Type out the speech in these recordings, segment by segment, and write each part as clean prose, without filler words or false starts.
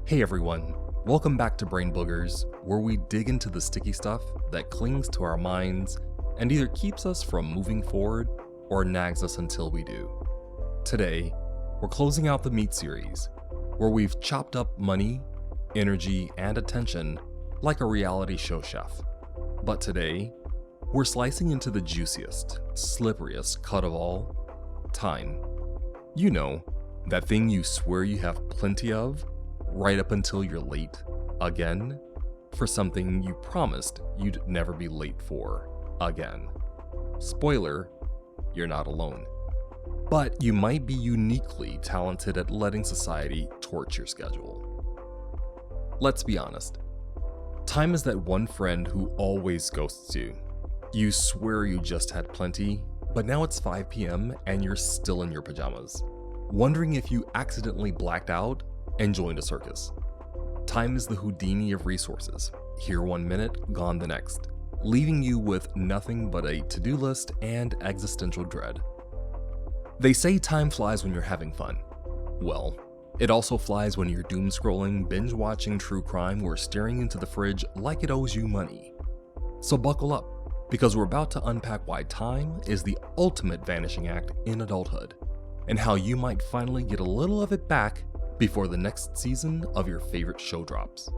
Hey everyone, welcome back to Brain Boogerz, where we dig into the sticky stuff that clings to our minds and either keeps us from moving forward or nags us until we do. Today, we're closing out the MEAT series, where we've chopped up money, energy, and attention like a reality show chef. But today, we're slicing into the juiciest, slipperiest cut of all, time. You know, that thing you swear you have plenty of, right up until you're late, again, for something you promised you'd never be late for, again. Spoiler, you're not alone. But you might be uniquely talented at letting society torch your schedule. Let's be honest. Time is that one friend who always ghosts you. You swear you just had plenty, but now it's 5 p.m. and you're still in your pajamas, wondering if you accidentally blacked out and joined a circus. Time is the Houdini of resources, here 1 minute, gone the next, leaving you with nothing but a to-do list and existential dread. They say time flies when you're having fun. Well, it also flies when you're doom scrolling, binge watching true crime, or staring into the fridge like it owes you money. So buckle up, because we're about to unpack why time is the ultimate vanishing act in adulthood, and how you might finally get a little of it back before the next season of your favorite show drops.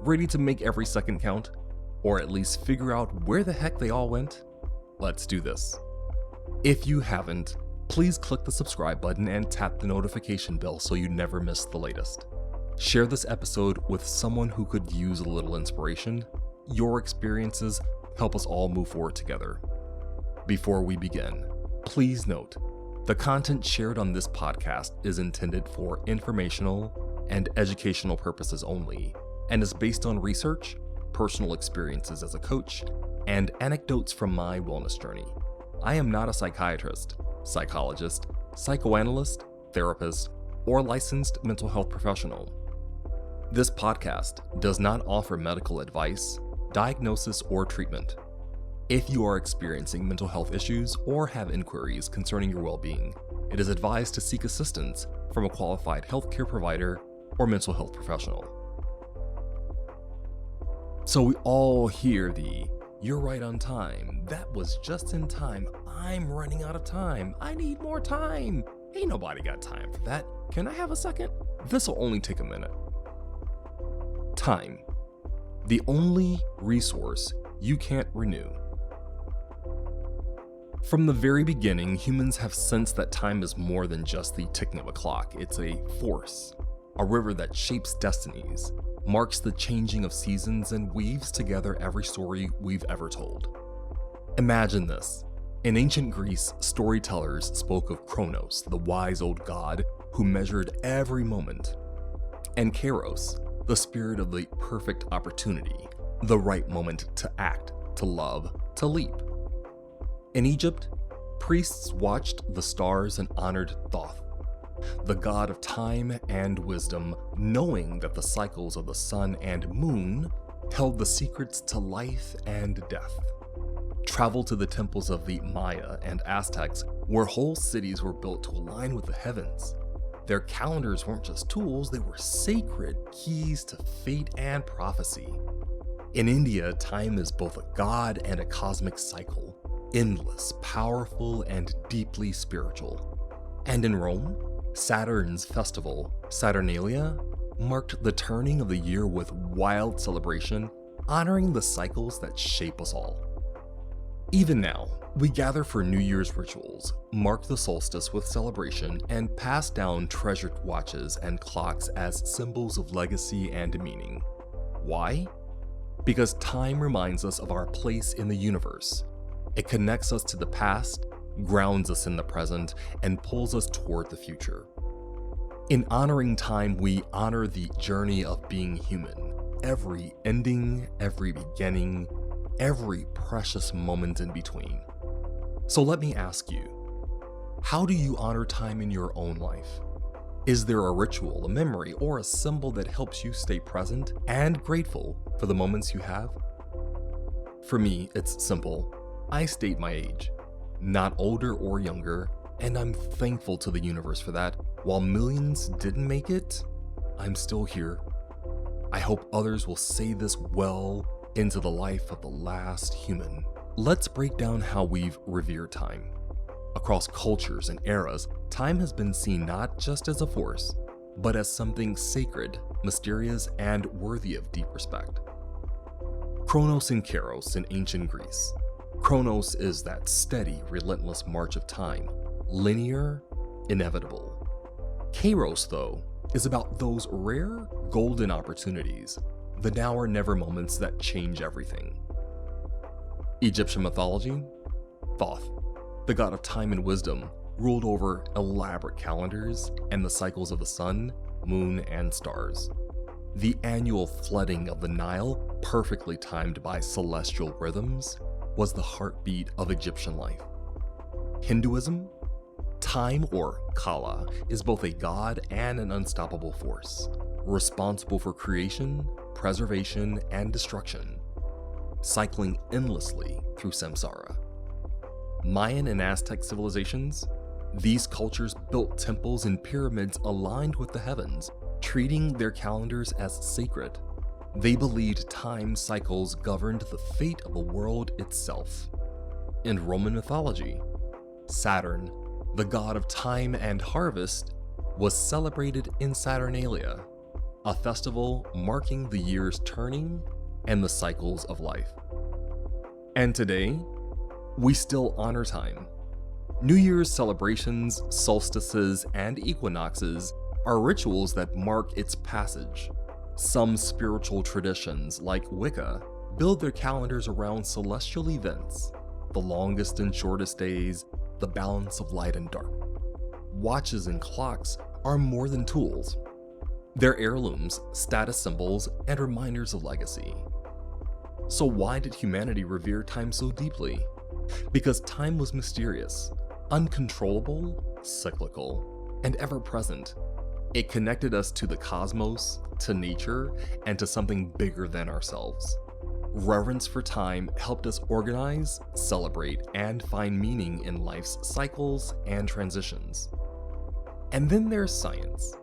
Ready to make every second count? Or at least figure out where the heck they all went? Let's do this. If you haven't, please click the subscribe button and tap the notification bell so you never miss the latest. Share this episode with someone who could use a little inspiration. Your experiences help us all move forward together. Before we begin, please note, the content shared on this podcast is intended for informational and educational purposes only, and is based on research, personal experiences as a coach, and anecdotes from my wellness journey. I am not a psychiatrist, psychologist, psychoanalyst, therapist, or licensed mental health professional. This podcast does not offer medical advice, diagnosis, or treatment. If you are experiencing mental health issues or have inquiries concerning your well-being, it is advised to seek assistance from a qualified healthcare provider or mental health professional. So we all hear the, "You're right on time, that was just in time, I'm running out of time, I need more time, ain't nobody got time for that, can I have a second?" This'll only take a minute. Time. The only resource you can't renew. From the very beginning, humans have sensed that time is more than just the ticking of a clock. It's a force, a river that shapes destinies, marks the changing of seasons, and weaves together every story we've ever told. Imagine this. In ancient Greece, storytellers spoke of Kronos, the wise old god who measured every moment, and Kairos, the spirit of the perfect opportunity, the right moment to act, to love, to leap. In Egypt, priests watched the stars and honored Thoth, the god of time and wisdom, knowing that the cycles of the sun and moon held the secrets to life and death. Travel to the temples of the Maya and Aztecs, where whole cities were built to align with the heavens. Their calendars weren't just tools, they were sacred keys to fate and prophecy. In India, time is both a god and a cosmic cycle, endless, powerful, and deeply spiritual. And in Rome, Saturn's festival, Saturnalia, marked the turning of the year with wild celebration, honoring the cycles that shape us all. Even now, we gather for New Year's rituals, mark the solstice with celebration, and pass down treasured watches and clocks as symbols of legacy and meaning. Why? Because time reminds us of our place in the universe. It connects us to the past, grounds us in the present, and pulls us toward the future. In honoring time, we honor the journey of being human. Every ending, every beginning, every precious moment in between. So let me ask you, how do you honor time in your own life? Is there a ritual, a memory, or a symbol that helps you stay present and grateful for the moments you have? For me, it's simple. I state my age, not older or younger, and I'm thankful to the universe for that. While millions didn't make it, I'm still here, I hope others will say this well into the life of the last human. Let's break down how we've revered time. Across cultures and eras, time has been seen not just as a force, but as something sacred, mysterious, and worthy of deep respect. Chronos and Kairos in ancient Greece. Chronos is that steady, relentless march of time, linear, inevitable. Kairos, though, is about those rare, golden opportunities, the now or never moments that change everything. Egyptian mythology, Thoth, the god of time and wisdom, ruled over elaborate calendars and the cycles of the sun, moon, and stars. The annual flooding of the Nile, perfectly timed by celestial rhythms, was the heartbeat of Egyptian life. Hinduism, time, or Kala, is both a god and an unstoppable force, responsible for creation, preservation, and destruction, cycling endlessly through samsara. Mayan and Aztec civilizations, these cultures built temples and pyramids aligned with the heavens, treating their calendars as sacred. They believed time cycles governed the fate of the world itself. In Roman mythology, Saturn, the god of time and harvest, was celebrated in Saturnalia, a festival marking the year's turning and the cycles of life. And today, we still honor time. New Year's celebrations, solstices, and equinoxes are rituals that mark its passage. Some spiritual traditions, like Wicca, build their calendars around celestial events, the longest and shortest days, the balance of light and dark. Watches and clocks are more than tools. They're heirlooms, status symbols, and reminders of legacy. So why did humanity revere time so deeply? Because time was mysterious, uncontrollable, cyclical, and ever-present. It connected us to the cosmos, to nature, and to something bigger than ourselves. Reverence for time helped us organize, celebrate, and find meaning in life's cycles and transitions. And then there's science.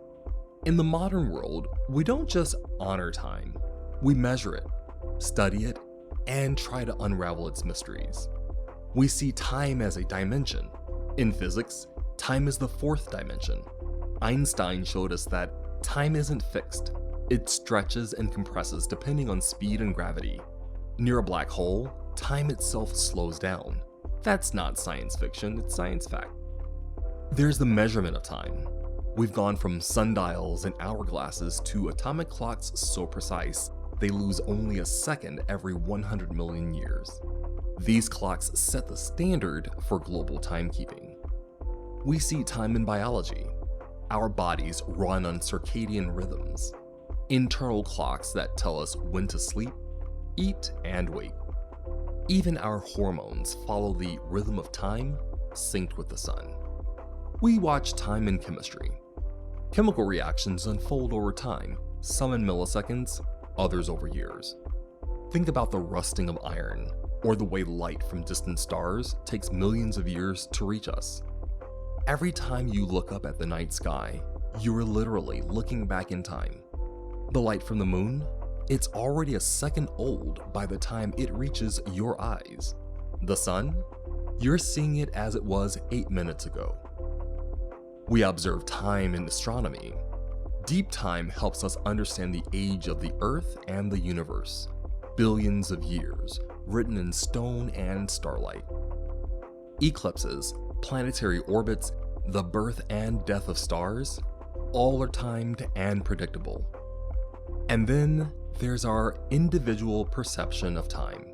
In the modern world, we don't just honor time, we measure it, study it, and try to unravel its mysteries. We see time as a dimension. In physics, time is the fourth dimension. Einstein showed us that time isn't fixed. It stretches and compresses depending on speed and gravity. Near a black hole, time itself slows down. That's not science fiction, it's science fact. There's the measurement of time. We've gone from sundials and hourglasses to atomic clocks so precise they lose only a second every 100 million years. These clocks set the standard for global timekeeping. We see time in biology. Our bodies run on circadian rhythms, internal clocks that tell us when to sleep, eat, and wake. Even our hormones follow the rhythm of time, synced with the sun. We watch time in chemistry. Chemical reactions unfold over time, some in milliseconds, others over years. Think about the rusting of iron, or the way light from distant stars takes millions of years to reach us. Every time you look up at the night sky, you are literally looking back in time. The light from the moon, it's already a second old by the time it reaches your eyes. The sun, you're seeing it as it was 8 minutes ago. We observe time in astronomy. Deep time helps us understand the age of the Earth and the universe. Billions of years, written in stone and starlight. Eclipses, planetary orbits, the birth and death of stars, all are timed and predictable. And then there's our individual perception of time.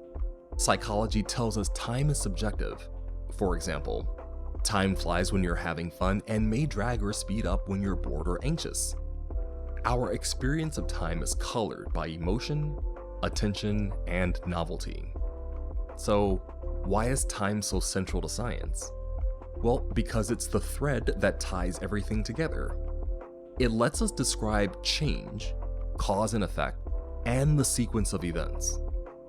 Psychology tells us time is subjective. For example, time flies when you're having fun and may drag or speed up when you're bored or anxious. Our experience of time is colored by emotion, attention, and novelty. So, why is time so central to science? Well, because it's the thread that ties everything together. It lets us describe change, cause and effect, and the sequence of events.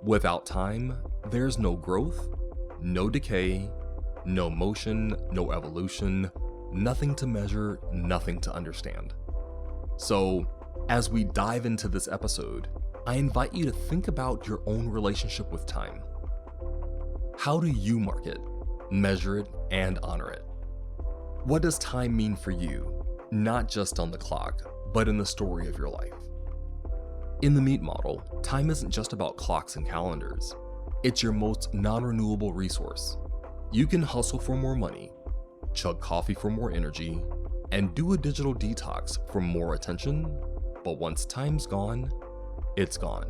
Without time, there's no growth, no decay, no motion, no evolution, nothing to measure, nothing to understand. So, As we dive into this episode, I invite you to think about your own relationship with time. How do you mark it, measure it, and honor it? What does time mean for you, not just on the clock, but in the story of your life? In the MEAT model, time isn't just about clocks and calendars. It's your most non-renewable resource. You can hustle for more money, chug coffee for more energy, and do a digital detox for more attention, but once time's gone, it's gone.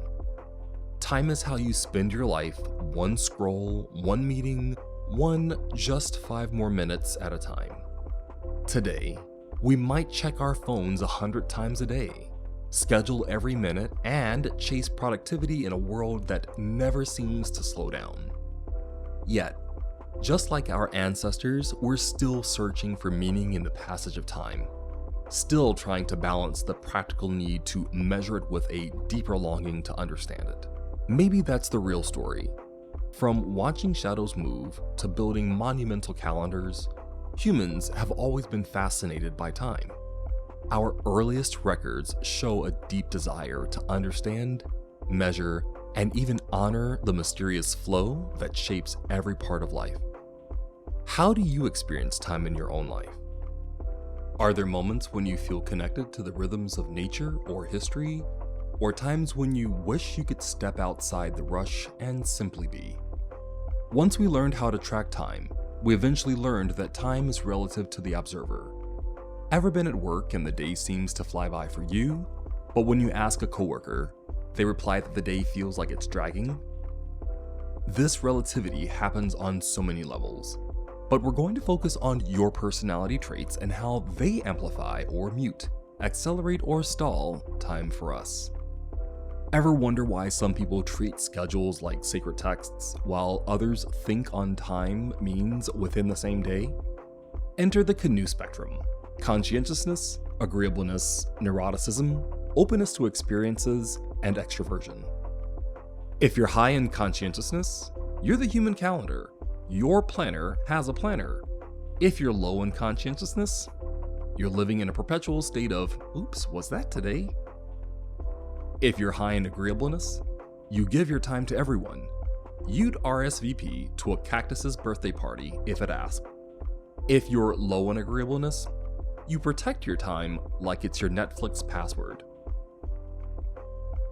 Time is how you spend your life, one scroll, one meeting, one just 5 more minutes at a time. Today, we might check our phones 100 times a day, schedule every minute, and chase productivity in a world that never seems to slow down. Yet, just like our ancestors, we're still searching for meaning in the passage of time, still trying to balance the practical need to measure it with a deeper longing to understand it. Maybe that's the real story. From watching shadows move to building monumental calendars, humans have always been fascinated by time. Our earliest records show a deep desire to understand, measure, and even honor the mysterious flow that shapes every part of life. How do you experience time in your own life? Are there moments when you feel connected to the rhythms of nature or history, or times when you wish you could step outside the rush and simply be? Once we learned how to track time, we eventually learned that time is relative to the observer. Ever been at work and the day seems to fly by for you, but when you ask a coworker, they reply that the day feels like it's dragging? This relativity happens on so many levels, but we're going to focus on your personality traits and how they amplify or mute, accelerate or stall time for us. Ever wonder why some people treat schedules like sacred texts, while others think on time means within the same day? Enter the canoe spectrum: conscientiousness, agreeableness, neuroticism, openness to experiences, and extroversion. If you're high in conscientiousness, you're the human calendar. Your planner has a planner. If you're low in conscientiousness, you're living in a perpetual state of, oops, was that today? If you're high in agreeableness, you give your time to everyone. You'd RSVP to a cactus's birthday party if it asked. If you're low in agreeableness, you protect your time like it's your Netflix password.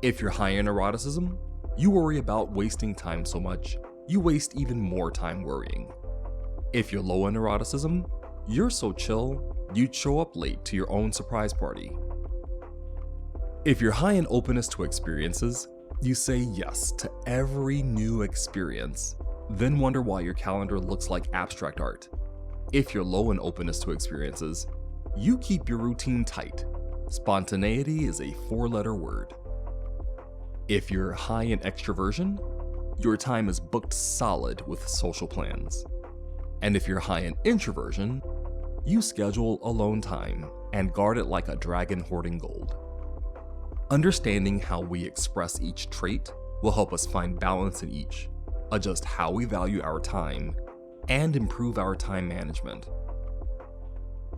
If you're high in neuroticism, you worry about wasting time so much, you waste even more time worrying. If you're low in neuroticism, you're so chill, you'd show up late to your own surprise party. If you're high in openness to experiences, you say yes to every new experience, then wonder why your calendar looks like abstract art. If you're low in openness to experiences, you keep your routine tight. Spontaneity is a 4-letter word. If you're high in extroversion, your time is booked solid with social plans. And if you're high in introversion, you schedule alone time and guard it like a dragon hoarding gold. Understanding how we express each trait will help us find balance in each, adjust how we value our time, and improve our time management.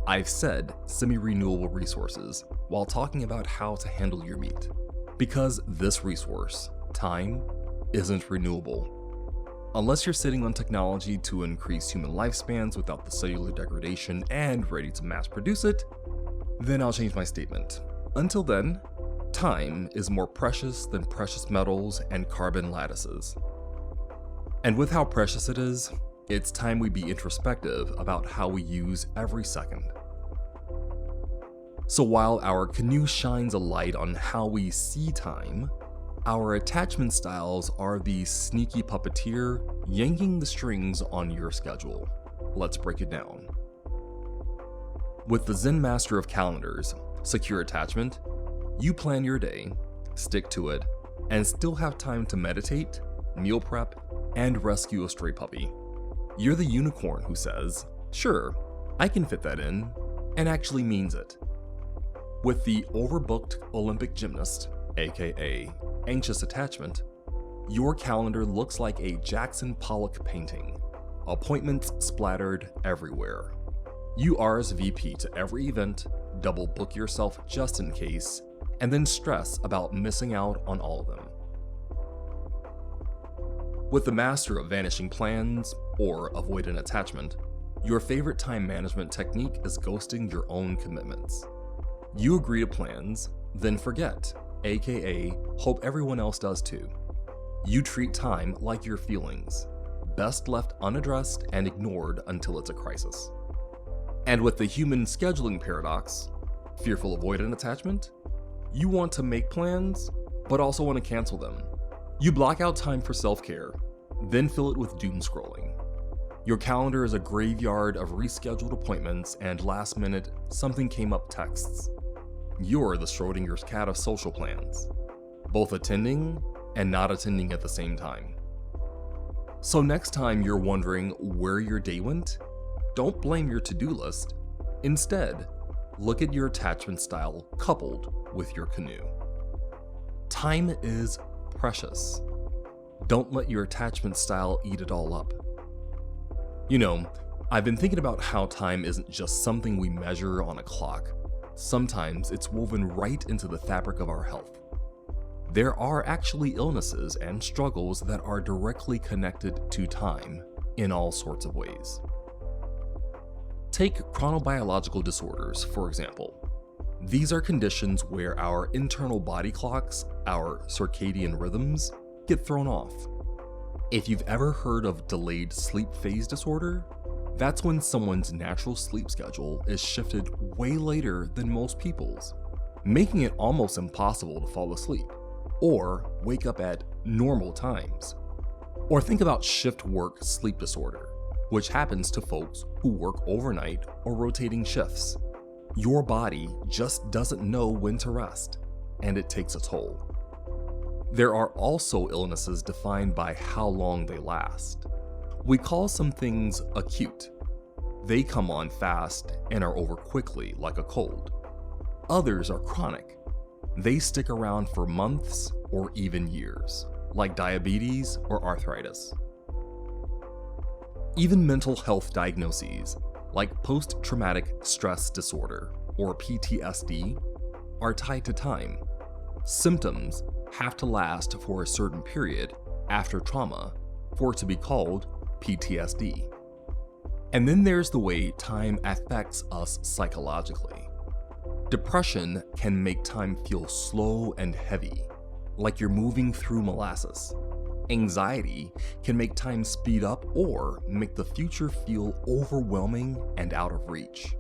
I've said semi-renewable resources while talking about how to handle your MEAT, because this resource, time, isn't renewable. Unless you're sitting on technology to increase human lifespans without the cellular degradation and ready to mass produce it, then I'll change my statement. Until then, time is more precious than precious metals and carbon lattices. And with how precious it is, it's time we be introspective about how we use every second. So while our canoe shines a light on how we see time, our attachment styles are the sneaky puppeteer yanking the strings on your schedule. Let's break it down. With the Zen Master of Calendars, Secure Attachment, you plan your day, stick to it, and still have time to meditate, meal prep, and rescue a stray puppy. You're the unicorn who says, sure, I can fit that in, and actually means it. With the overbooked Olympic gymnast, aka Anxious Attachment, your calendar looks like a Jackson Pollock painting. Appointments splattered everywhere. You RSVP to every event, double book yourself just in case, and then stress about missing out on all of them. With the master of vanishing plans, or avoidant attachment, your favorite time management technique is ghosting your own commitments. You agree to plans, then forget, aka hope everyone else does too. You treat time like your feelings, best left unaddressed and ignored until it's a crisis. And with the human scheduling paradox, fearful avoidant attachment, you want to make plans, but also want to cancel them. You block out time for self-care, then fill it with doom scrolling. Your calendar is a graveyard of rescheduled appointments and last-minute something came up texts. You're the Schrodinger's cat of social plans, both attending and not attending at the same time. So next time you're wondering where your day went, don't blame your to-do list. Instead, look at your attachment style coupled with your canoe. Time is precious. Don't let your attachment style eat it all up. You know, I've been thinking about how time isn't just something we measure on a clock. Sometimes it's woven right into the fabric of our health. There are actually illnesses and struggles that are directly connected to time in all sorts of ways. Take chronobiological disorders, for example. These are conditions where our internal body clocks, our circadian rhythms, get thrown off. If you've ever heard of delayed sleep phase disorder, that's when someone's natural sleep schedule is shifted way later than most people's, making it almost impossible to fall asleep or wake up at normal times. Or think about shift work sleep disorder, which happens to folks who work overnight or rotating shifts. Your body just doesn't know when to rest, and it takes a toll. There are also illnesses defined by how long they last. We call some things acute. They come on fast and are over quickly, like a cold. Others are chronic. They stick around for months or even years, like diabetes or arthritis. Even mental health diagnoses, like post-traumatic stress disorder or PTSD, are tied to time. Symptoms have to last for a certain period after trauma for it to be called PTSD. And then there's the way time affects us psychologically. Depression can make time feel slow and heavy, like you're moving through molasses. Anxiety can make time speed up or make the future feel overwhelming and out of reach.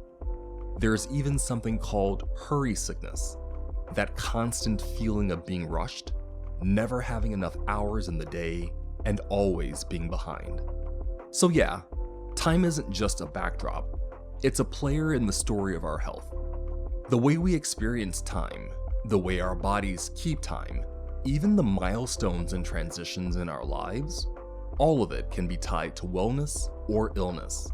There's even something called hurry sickness, that constant feeling of being rushed, never having enough hours in the day, and always being behind. So yeah, time isn't just a backdrop, it's a player in the story of our health. The way we experience time, the way our bodies keep time, even the milestones and transitions in our lives, all of it can be tied to wellness or illness.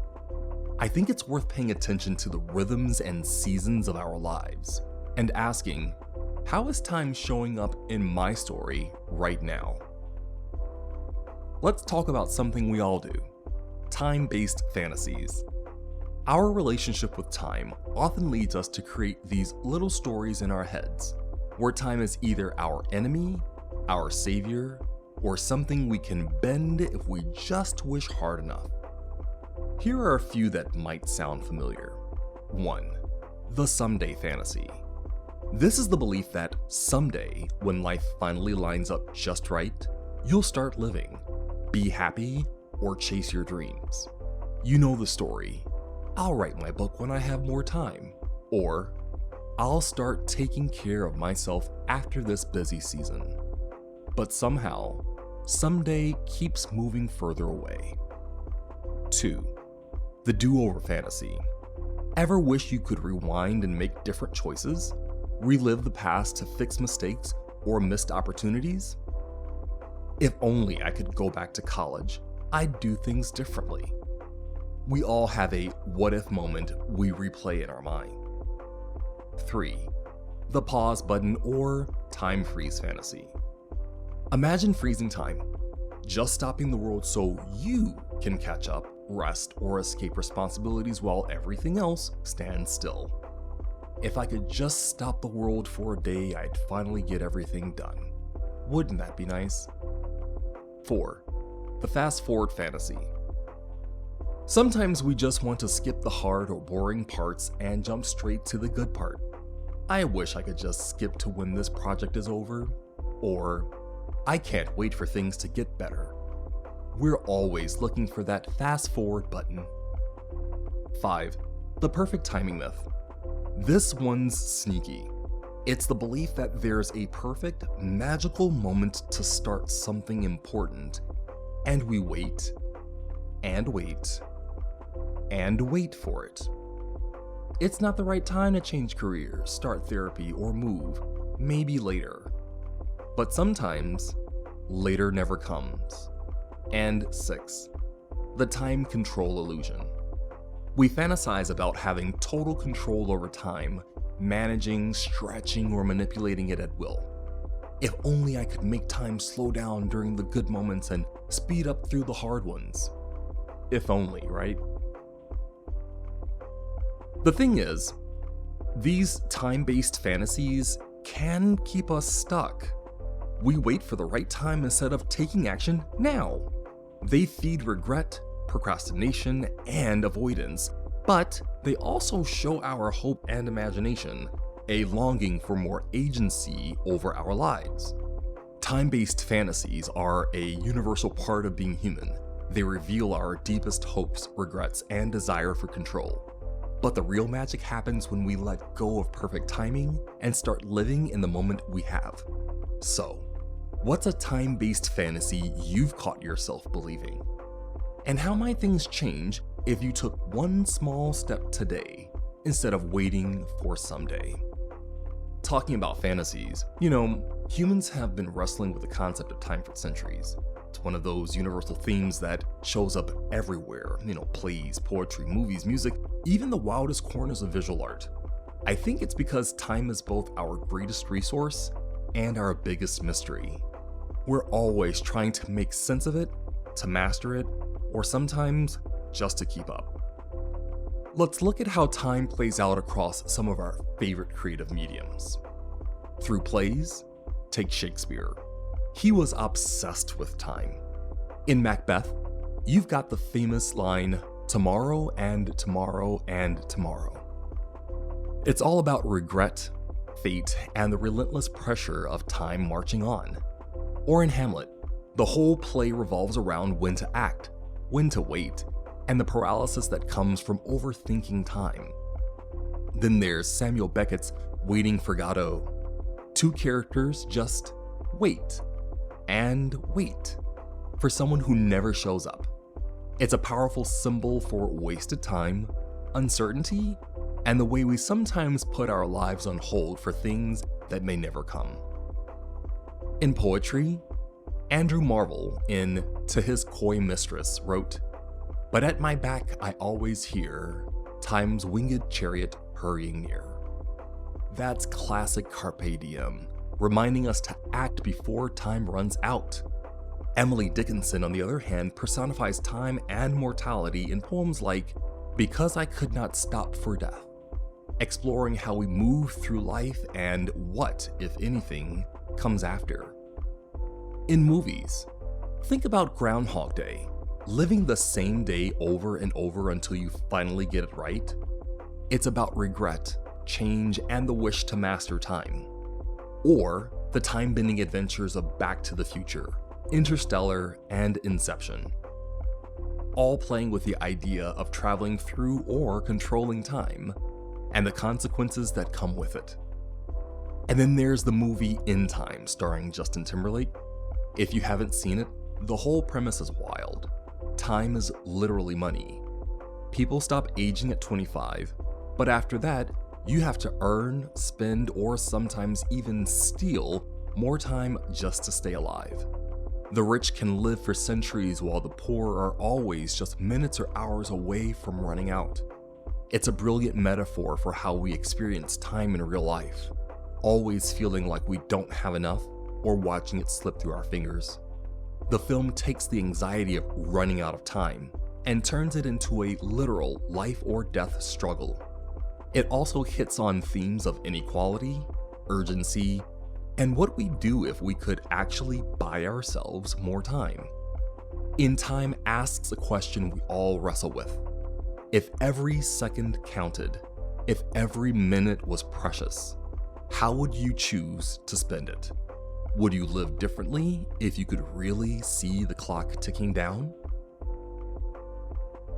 I think it's worth paying attention to the rhythms and seasons of our lives and asking, how is time showing up in my story right now? Let's talk about something we all do, time-based fantasies. Our relationship with time often leads us to create these little stories in our heads, where time is either our enemy, our savior, or something we can bend if we just wish hard enough. Here are a few that might sound familiar. 1. The someday fantasy. This is the belief that someday, when life finally lines up just right, you'll start living, be happy, or chase your dreams. You know the story. I'll write my book when I have more time. Or, I'll start taking care of myself after this busy season. But somehow, someday keeps moving further away. 2. The do-over fantasy. Ever wish you could rewind and make different choices? Relive the past to fix mistakes or missed opportunities? If only I could go back to college, I'd do things differently. We all have a what-if moment we replay in our mind. 3. The pause button or time freeze fantasy. Imagine freezing time, just stopping the world so you can catch up, rest, or escape responsibilities while everything else stands still. If I could just stop the world for a day, I'd finally get everything done. Wouldn't that be nice? 4. The fast forward fantasy. Sometimes we just want to skip the hard or boring parts and jump straight to the good part. I wish I could just skip to when this project is over, or I can't wait for things to get better. We're always looking for that fast forward button. 5. The perfect timing myth. This one's sneaky. It's the belief that there's a perfect, magical moment to start something important, and we wait, and wait, and wait for it. It's not the right time to change careers, start therapy, or move, maybe later. But sometimes, later never comes. And 6. The time control illusion. We fantasize about having total control over time, managing, stretching, or manipulating it at will. If only I could make time slow down during the good moments and speed up through the hard ones. If only, right? The thing is, these time-based fantasies can keep us stuck. We wait for the right time instead of taking action now. They feed regret, procrastination, and avoidance, but they also show our hope and imagination, a longing for more agency over our lives. Time-based fantasies are a universal part of being human. They reveal our deepest hopes, regrets, and desire for control. But the real magic happens when we let go of perfect timing and start living in the moment we have. So, what's a time-based fantasy you've caught yourself believing? And how might things change if you took one small step today instead of waiting for someday? Talking about fantasies, humans have been wrestling with the concept of time for centuries. It's one of those universal themes that shows up everywhere, plays, poetry, movies, music, even the wildest corners of visual art. I think it's because time is both our greatest resource and our biggest mystery. We're always trying to make sense of it, to master it, or sometimes just to keep up. Let's look at how time plays out across some of our favorite creative mediums. Through plays, take Shakespeare. He was obsessed with time. In Macbeth, you've got the famous line, "Tomorrow and tomorrow and tomorrow." It's all about regret, fate, and the relentless pressure of time marching on. Or in Hamlet, the whole play revolves around when to act, when to wait, and the paralysis that comes from overthinking time. Then there's Samuel Beckett's Waiting for Godot. Two characters just wait and wait for someone who never shows up. It's a powerful symbol for wasted time, uncertainty, and the way we sometimes put our lives on hold for things that may never come. In poetry, Andrew Marvell in To His Coy Mistress wrote, "But at my back I always hear time's winged chariot hurrying near." That's classic Carpe Diem, reminding us to act before time runs out. Emily Dickinson, on the other hand, personifies time and mortality in poems like Because I Could Not Stop for Death, exploring how we move through life and what, if anything, comes after. In movies, think about Groundhog Day, living the same day over and over until you finally get it right. It's about regret, change, and the wish to master time. Or the time-bending adventures of Back to the Future, Interstellar, and Inception. All playing with the idea of traveling through or controlling time, and the consequences that come with it. And then there's the movie In Time, starring Justin Timberlake. If you haven't seen it, the whole premise is wild. Time is literally money. People stop aging at 25, but after that, you have to earn, spend, or sometimes even steal more time just to stay alive. The rich can live for centuries while the poor are always just minutes or hours away from running out. It's a brilliant metaphor for how we experience time in real life, always feeling like we don't have enough or watching it slip through our fingers. The film takes the anxiety of running out of time and turns it into a literal life or death struggle. It also hits on themes of inequality, urgency, and what we do if we could actually buy ourselves more time. In Time asks a question we all wrestle with. If every second counted, if every minute was precious, how would you choose to spend it? Would you live differently if you could really see the clock ticking down?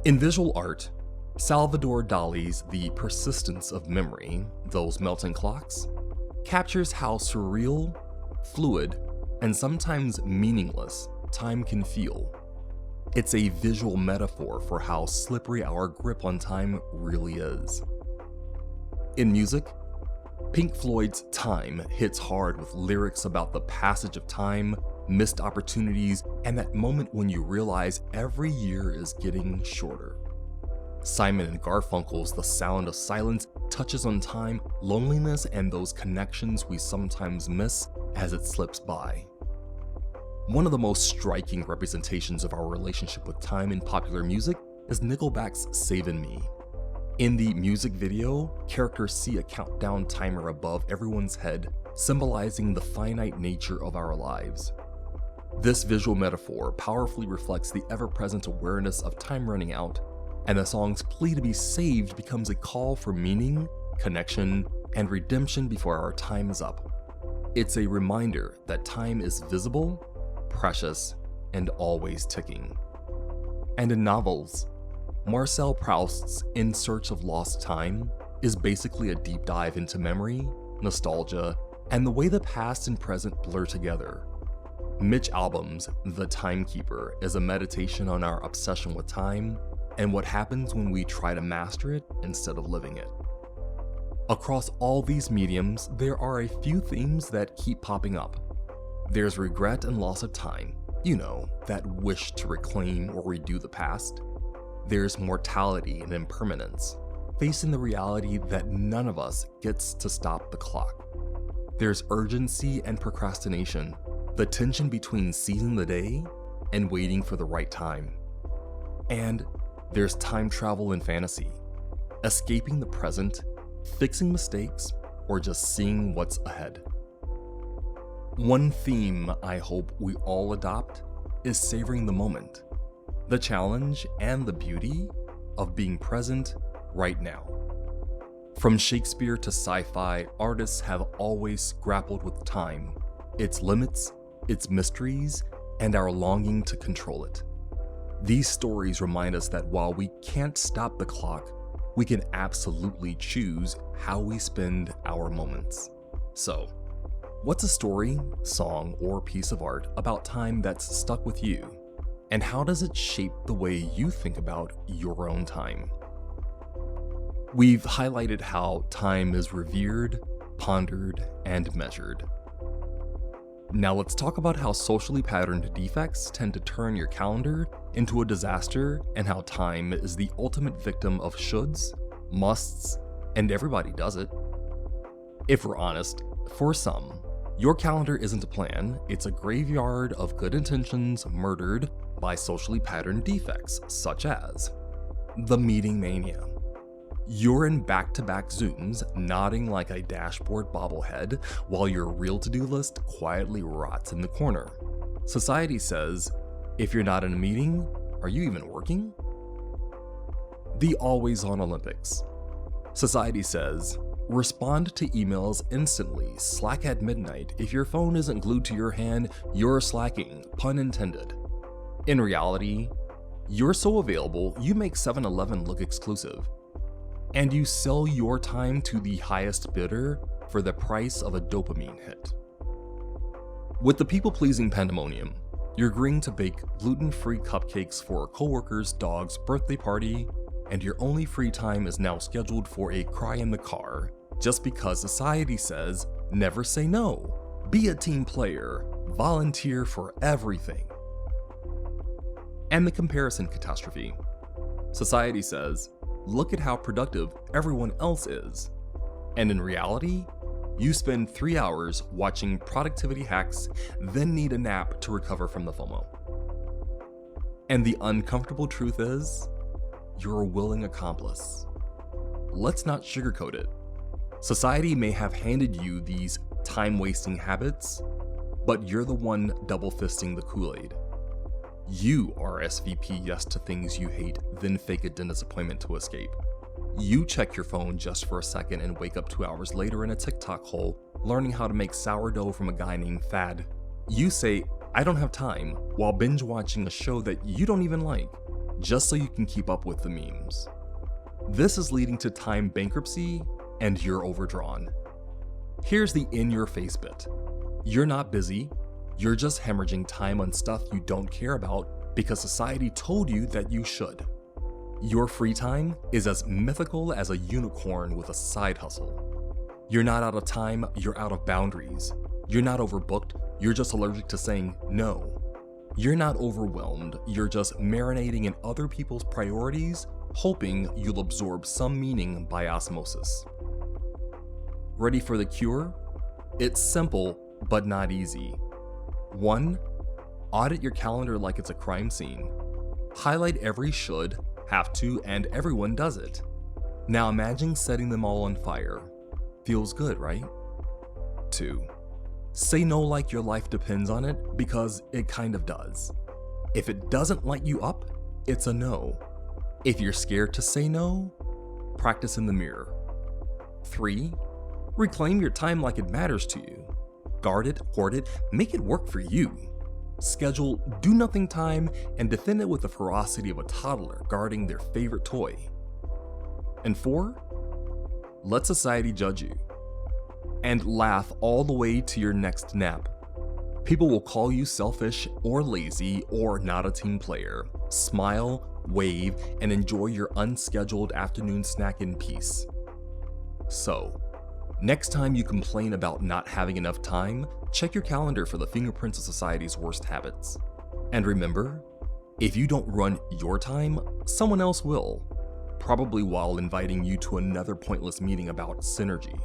In visual art, Salvador Dali's The Persistence of Memory, Those Melting Clocks, captures how surreal, fluid, and sometimes meaningless time can feel. It's a visual metaphor for how slippery our grip on time really is. In music, Pink Floyd's Time hits hard with lyrics about the passage of time, missed opportunities, and that moment when you realize every year is getting shorter. Simon and Garfunkel's The Sound of Silence touches on time, loneliness, and those connections we sometimes miss as it slips by. One of the most striking representations of our relationship with time in popular music is Nickelback's Savin' Me. In the music video, characters see a countdown timer above everyone's head, symbolizing the finite nature of our lives. This visual metaphor powerfully reflects the ever-present awareness of time running out, and the song's plea to be saved becomes a call for meaning, connection, and redemption before our time is up. It's a reminder that time is visible, precious, and always ticking. And in novels, Marcel Proust's In Search of Lost Time is basically a deep dive into memory, nostalgia, and the way the past and present blur together. Mitch Albom's The Timekeeper is a meditation on our obsession with time and what happens when we try to master it instead of living it. Across all these mediums, there are a few themes that keep popping up. There's regret and loss of time, that wish to reclaim or redo the past. There's mortality and impermanence, facing the reality that none of us gets to stop the clock. There's urgency and procrastination, the tension between seizing the day and waiting for the right time. And there's time travel and fantasy, escaping the present, fixing mistakes, or just seeing what's ahead. One theme I hope we all adopt is savoring the moment, the challenge and the beauty of being present right now. From Shakespeare to sci-fi, artists have always grappled with time, its limits, its mysteries, and our longing to control it. These stories remind us that while we can't stop the clock, we can absolutely choose how we spend our moments. So, what's a story, song, or piece of art about time that's stuck with you? And how does it shape the way you think about your own time? We've highlighted how time is revered, pondered, and measured. Now let's talk about how socially patterned defects tend to turn your calendar into a disaster, and how time is the ultimate victim of shoulds, musts, and everybody does it. If we're honest, for some, your calendar isn't a plan, it's a graveyard of good intentions murdered by socially patterned defects, such as the meeting mania. You're in back-to-back Zooms, nodding like a dashboard bobblehead, while your real to-do list quietly rots in the corner. Society says, if you're not in a meeting, are you even working? The always-on Olympics. Society says, respond to emails instantly, slack at midnight. If your phone isn't glued to your hand, you're slacking, pun intended. In reality, you're so available, you make 7-Eleven look exclusive. And you sell your time to the highest bidder for the price of a dopamine hit. With the people-pleasing pandemonium, you're agreeing to bake gluten-free cupcakes for a coworker's dog's birthday party, and your only free time is now scheduled for a cry in the car, just because society says, never say no, be a team player, volunteer for everything. And the comparison catastrophe. Society says, look at how productive everyone else is. And in reality, you spend 3 hours watching productivity hacks, then need a nap to recover from the FOMO. And the uncomfortable truth is, you're a willing accomplice. let's not sugarcoat it. Society may have handed you these time-wasting habits, but you're the one double-fisting the Kool-Aid. You RSVP yes to things you hate, then fake a dentist appointment to escape. You check your phone just for a second and wake up 2 hours later in a TikTok hole, learning how to make sourdough from a guy named Thad. You say, I don't have time, while binge watching a show that you don't even like, just so you can keep up with the memes. This is leading to time bankruptcy, and you're overdrawn. Here's the in-your-face bit. You're not busy, you're just hemorrhaging time on stuff you don't care about because society told you that you should. Your free time is as mythical as a unicorn with a side hustle. You're not out of time, you're out of boundaries. You're not overbooked, you're just allergic to saying no. You're not overwhelmed, you're just marinating in other people's priorities, hoping you'll absorb some meaning by osmosis. Ready for the cure? It's simple, but not easy. 1. Audit your calendar like it's a crime scene. Highlight every should, have to, and everyone does it. Now imagine setting them all on fire. Feels good, right? 2. Say no like your life depends on it, because it kind of does. If it doesn't light you up, it's a no. If you're scared to say no, practice in the mirror. 3. Reclaim your time like it matters to you. Guard it, hoard it, make it work for you. Schedule do-nothing time and defend it with the ferocity of a toddler guarding their favorite toy. And 4. Let society judge you. And laugh all the way to your next nap. People will call you selfish or lazy or not a team player. Smile, wave, and enjoy your unscheduled afternoon snack in peace. So, next time you complain about not having enough time, check your calendar for the fingerprints of society's worst habits. And remember, if you don't run your time, someone else will, probably while inviting you to another pointless meeting about synergy.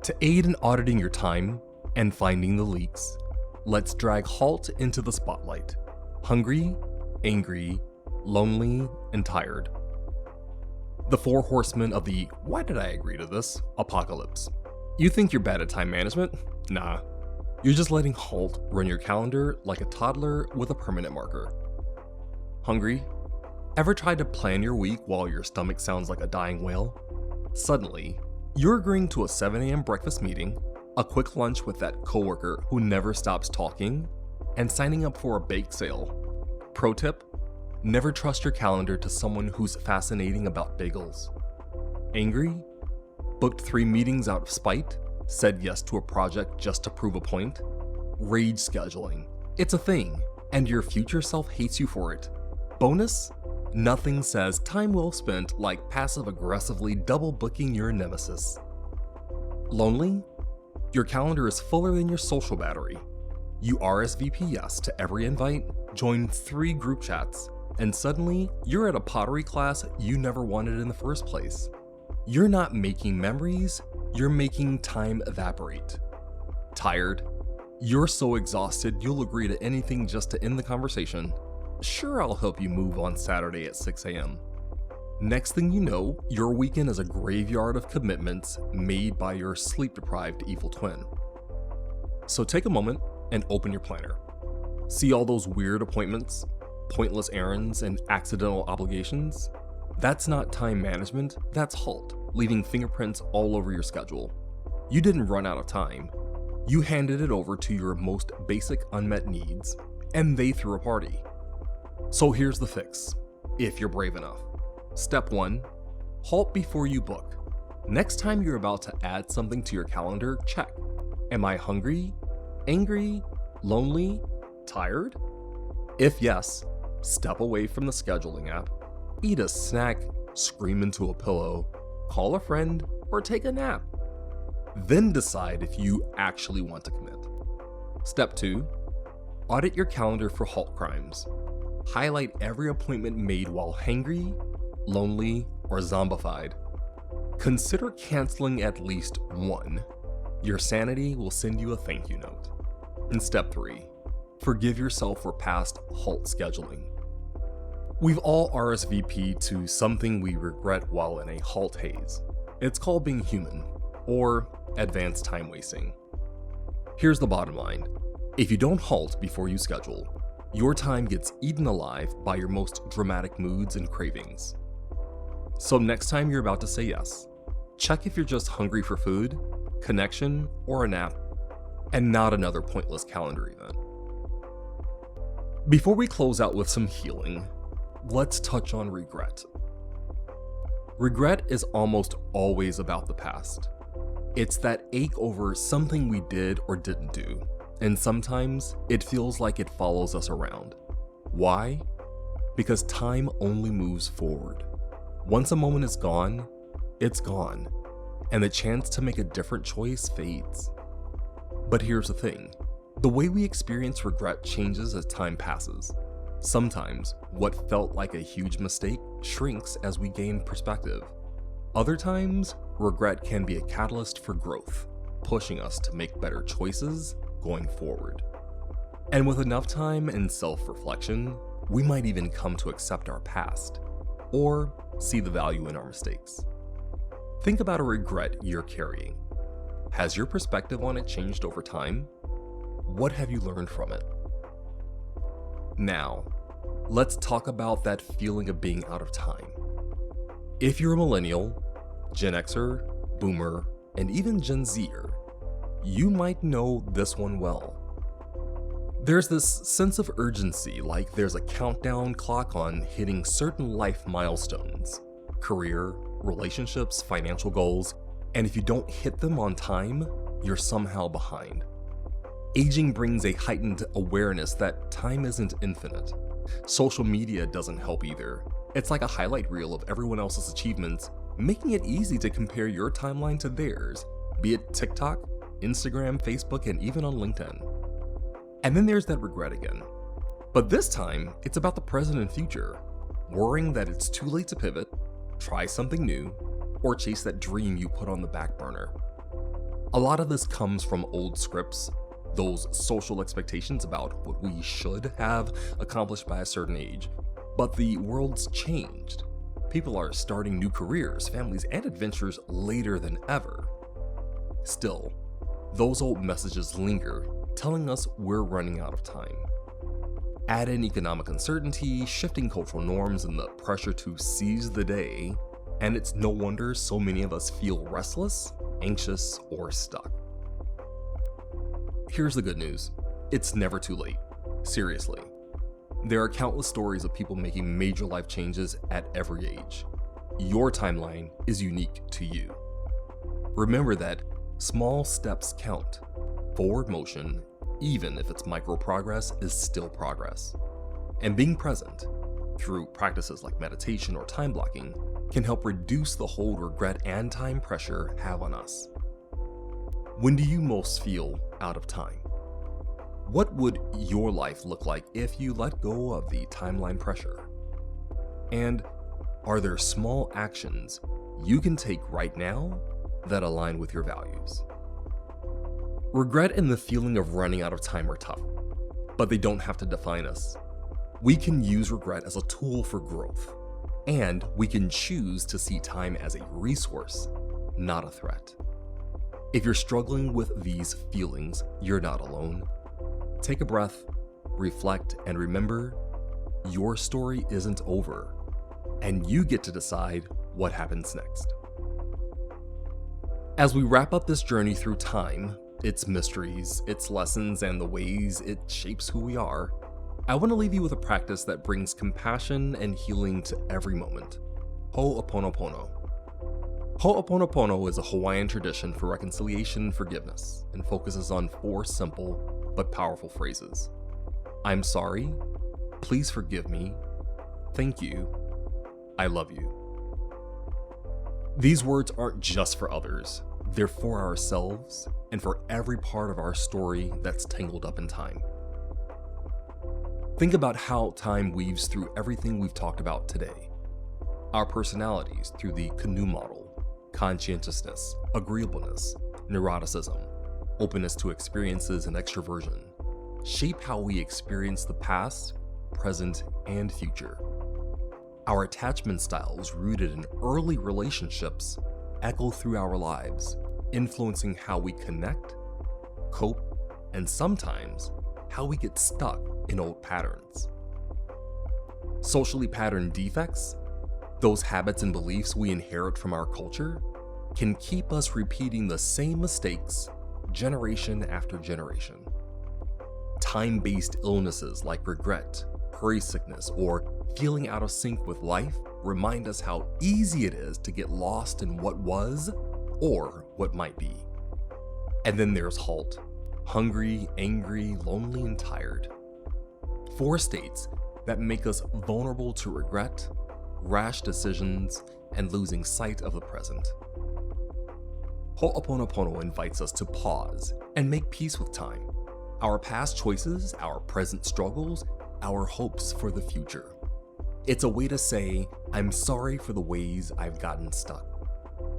To aid in auditing your time and finding the leaks, let's drag HALT into the spotlight. Hungry, angry, lonely, and tired. The 4 horsemen of the "why did I agree to this" apocalypse. You think you're bad at time management? Nah. You're just letting HALT run your calendar like a toddler with a permanent marker. Hungry? Ever tried to plan your week while your stomach sounds like a dying whale? Suddenly, you're agreeing to a 7 a.m. breakfast meeting, a quick lunch with that coworker who never stops talking, and signing up for a bake sale. Pro tip: never trust your calendar to someone who's fascinating about bagels. Angry? Booked 3 meetings out of spite? Said yes to a project just to prove a point? Rage scheduling. It's a thing, and your future self hates you for it. Bonus? Nothing says time well spent like passive-aggressively double booking your nemesis. Lonely? Your calendar is fuller than your social battery. You RSVP yes to every invite, join 3 group chats, and suddenly you're at a pottery class you never wanted in the first place. You're not making memories, you're making time evaporate. Tired? You're so exhausted you'll agree to anything just to end the conversation. Sure, I'll help you move on Saturday at 6 a.m. Next thing you know, your weekend is a graveyard of commitments made by your sleep-deprived evil twin. So take a moment and open your planner. See all those weird appointments, pointless errands, and accidental obligations? That's not time management, that's HALT, leaving fingerprints all over your schedule. You didn't run out of time. You handed it over to your most basic unmet needs, and they threw a party. So here's the fix, if you're brave enough. Step 1, halt before you book. Next time you're about to add something to your calendar, check. Am I hungry, angry, lonely, tired? If yes, step away from the scheduling app, eat a snack, scream into a pillow, call a friend, or take a nap. Then decide if you actually want to commit. Step 2, audit your calendar for HALT crimes. Highlight every appointment made while hangry, lonely, or zombified. Consider canceling at least 1. Your sanity will send you a thank you note. And step 3, forgive yourself for past HALT scheduling. We've all RSVP'd to something we regret while in a HALT haze. It's called being human, or advanced time wasting. Here's the bottom line. If you don't halt before you schedule, your time gets eaten alive by your most dramatic moods and cravings. So next time you're about to say yes, check if you're just hungry for food, connection, or a nap, and not another pointless calendar event. Before we close out with some healing, let's touch on regret. Regret is almost always about the past. It's that ache over something we did or didn't do, and sometimes it feels like it follows us around. Why? Because time only moves forward. Once a moment is gone, it's gone, and the chance to make a different choice fades. But here's the thing. The way we experience regret changes as time passes. Sometimes, what felt like a huge mistake shrinks as we gain perspective. Other times, regret can be a catalyst for growth, pushing us to make better choices going forward. And with enough time and self-reflection, we might even come to accept our past, or see the value in our mistakes. Think about a regret you're carrying. Has your perspective on it changed over time? What have you learned from it? Now, let's talk about that feeling of being out of time. If you're a millennial, Gen Xer, Boomer, and even Gen Zer, you might know this one well. There's this sense of urgency, like there's a countdown clock on hitting certain life milestones, career, relationships, financial goals, and if you don't hit them on time, you're somehow behind. Aging brings a heightened awareness that time isn't infinite. Social media doesn't help either. It's like a highlight reel of everyone else's achievements, making it easy to compare your timeline to theirs, be it TikTok, Instagram, Facebook, and even on LinkedIn. And then there's that regret again. But this time, it's about the present and future, worrying that it's too late to pivot, try something new, or chase that dream you put on the back burner. A lot of this comes from old scripts, those social expectations about what we should have accomplished by a certain age. But the world's changed. People are starting new careers, families, and adventures later than ever. Still, those old messages linger, telling us we're running out of time. Add in economic uncertainty, shifting cultural norms, and the pressure to seize the day, and it's no wonder so many of us feel restless, anxious, or stuck. Here's the good news. It's never too late. Seriously. There are countless stories of people making major life changes at every age. Your timeline is unique to you. Remember that small steps count. Forward motion, even if it's micro progress, is still progress. And being present, through practices like meditation or time blocking, can help reduce the hold regret and time pressure have on us. When do you most feel out of time? What would your life look like if you let go of the timeline pressure? And are there small actions you can take right now that align with your values? Regret and the feeling of running out of time are tough, but they don't have to define us. We can use regret as a tool for growth, and we can choose to see time as a resource, not a threat. If you're struggling with these feelings, you're not alone. Take a breath, reflect, and remember, your story isn't over, and you get to decide what happens next. As we wrap up this journey through time, its mysteries, its lessons, and the ways it shapes who we are, I want to leave you with a practice that brings compassion and healing to every moment. Ho'oponopono. Ho'oponopono is a Hawaiian tradition for reconciliation and forgiveness, and focuses on 4 simple but powerful phrases. I'm sorry, please forgive me, thank you, I love you. These words aren't just for others, they're for ourselves and for every part of our story that's tangled up in time. Think about how time weaves through everything we've talked about today. Our personalities through the canoe model, conscientiousness, agreeableness, neuroticism, openness to experiences, and extroversion shape how we experience the past, present, and future. Our attachment styles rooted in early relationships echo through our lives, influencing how we connect, cope, and sometimes how we get stuck in old patterns. Socially patterned defects, those habits and beliefs we inherit from our culture, can keep us repeating the same mistakes generation after generation. Time-based illnesses like regret, hurry sickness, or feeling out of sync with life remind us how easy it is to get lost in what was or what might be. And then there's HALT, hungry, angry, lonely, and tired. 4 states that make us vulnerable to regret, rash decisions, and losing sight of the present. Ho'oponopono invites us to pause and make peace with time, our past choices, our present struggles, our hopes for the future. It's a way to say, I'm sorry for the ways I've gotten stuck.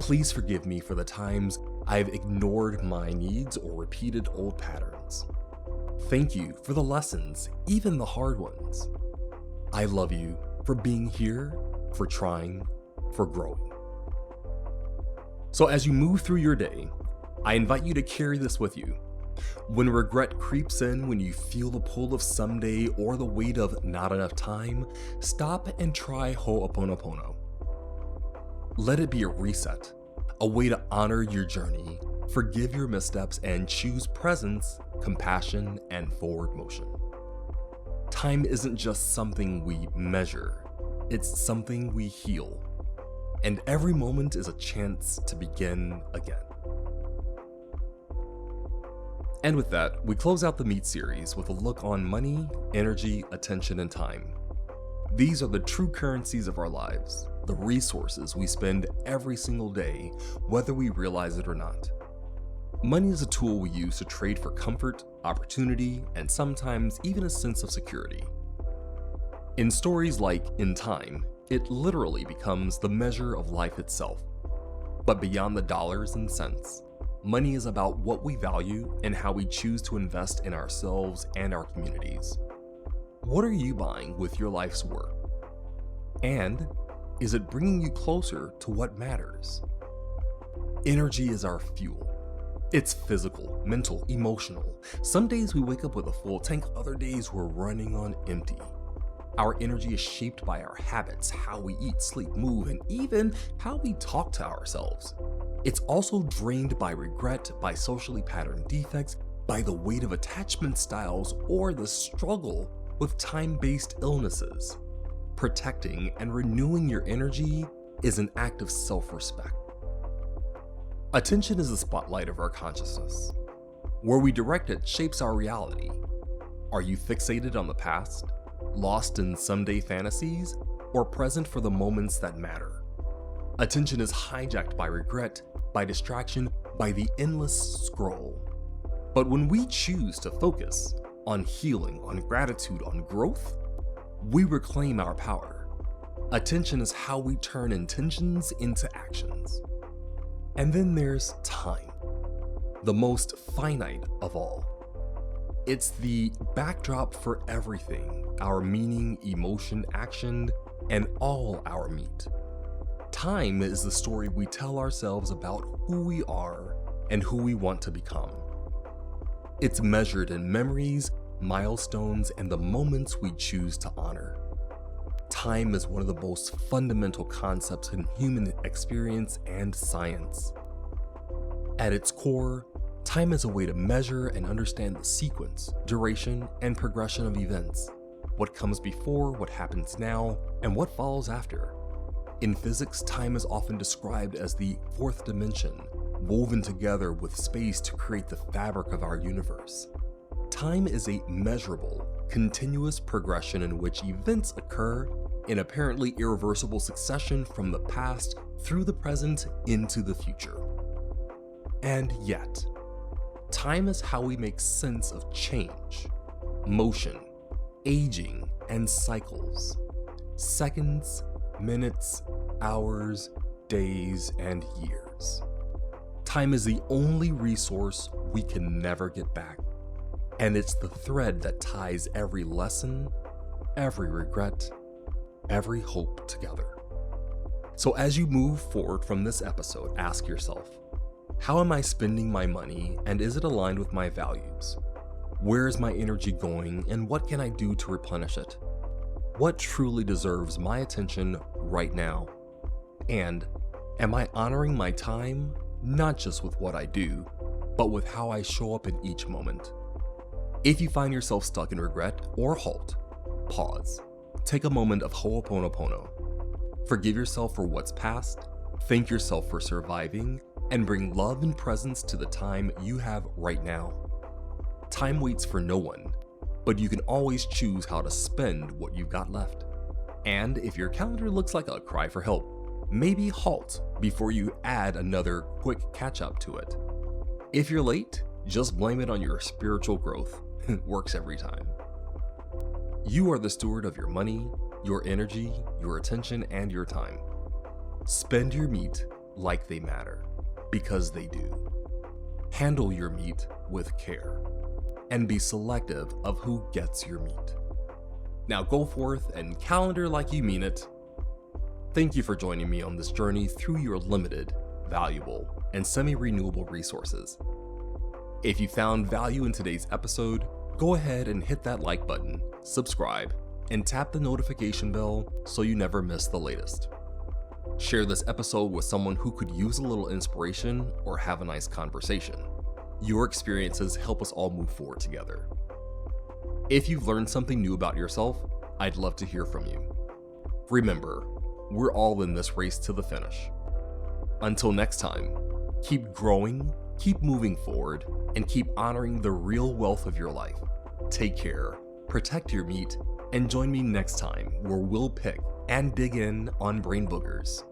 Please forgive me for the times I've ignored my needs or repeated old patterns. Thank you for the lessons, even the hard ones. I love you for being here, for trying, for growing. So as you move through your day, I invite you to carry this with you. When regret creeps in, when you feel the pull of someday or the weight of not enough time, stop and try Ho'oponopono. Let it be a reset, a way to honor your journey, forgive your missteps, and choose presence, compassion, and forward motion. Time isn't just something we measure, it's something we heal. And every moment is a chance to begin again. And with that, we close out the MEAT series with a look on money, energy, attention, and time. These are the true currencies of our lives, the resources we spend every single day, whether we realize it or not. Money is a tool we use to trade for comfort, opportunity, and sometimes even a sense of security. In stories like In Time, it literally becomes the measure of life itself. But beyond the dollars and cents, money is about what we value and how we choose to invest in ourselves and our communities. What are you buying with your life's work? And is it bringing you closer to what matters? Energy is our fuel. It's physical, mental, emotional. Some days we wake up with a full tank, other days we're running on empty. Our energy is shaped by our habits, how we eat, sleep, move, and even how we talk to ourselves. It's also drained by regret, by socially patterned defects, by the weight of attachment styles, or the struggle with time-based illnesses. Protecting and renewing your energy is an act of self-respect. Attention is the spotlight of our consciousness. Where we direct it shapes our reality. Are you fixated on the past, lost in someday fantasies, or present for the moments that matter? Attention is hijacked by regret, by distraction, by the endless scroll. But when we choose to focus on healing, on gratitude, on growth, we reclaim our power. Attention is how we turn intentions into actions. And then there's time, the most finite of all. It's the backdrop for everything, our meaning, emotion, action, and all our meat. Time is the story we tell ourselves about who we are and who we want to become. It's measured in memories, milestones, and the moments we choose to honor. Time is one of the most fundamental concepts in human experience and science. At its core, time is a way to measure and understand the sequence, duration, and progression of events, what comes before, what happens now, and what follows after. In physics, time is often described as the fourth dimension, woven together with space to create the fabric of our universe. Time is a measurable, continuous progression in which events occur in apparently irreversible succession from the past through the present into the future. And yet, time is how we make sense of change, motion, aging, and cycles. Seconds, minutes, hours, days, and years. Time is the only resource we can never get back, and it's the thread that ties every lesson, every regret, every hope together. So as you move forward from this episode, ask yourself, how am I spending my money, and is it aligned with my values? Where is my energy going, and what can I do to replenish it? What truly deserves my attention right now? And am I honoring my time, not just with what I do, but with how I show up in each moment? If you find yourself stuck in regret or HALT, pause. Take a moment of Ho'oponopono. Forgive yourself for what's past, thank yourself for surviving, and bring love and presence to the time you have right now. Time waits for no one, but you can always choose how to spend what you've got left. And if your calendar looks like a cry for help, maybe halt before you add another quick catch-up to it. If you're late, just blame it on your spiritual growth. It works every time. You are the steward of your money, your energy, your attention, and your time. Spend your meat like they matter, because they do. Handle your meat with care, and be selective of who gets your meat. Now go forth and calendar like you mean it. Thank you for joining me on this journey through your limited, valuable, and semi-renewable resources. If you found value in today's episode, go ahead and hit that like button, subscribe, and tap the notification bell so you never miss the latest. Share this episode with someone who could use a little inspiration or have a nice conversation. Your experiences help us all move forward together. If you've learned something new about yourself, I'd love to hear from you. Remember, we're all in this race to the finish. Until next time, keep growing, keep moving forward, and keep honoring the real wealth of your life. Take care, protect your meat, and join me next time where we'll pick and dig in on Brain Boogerz.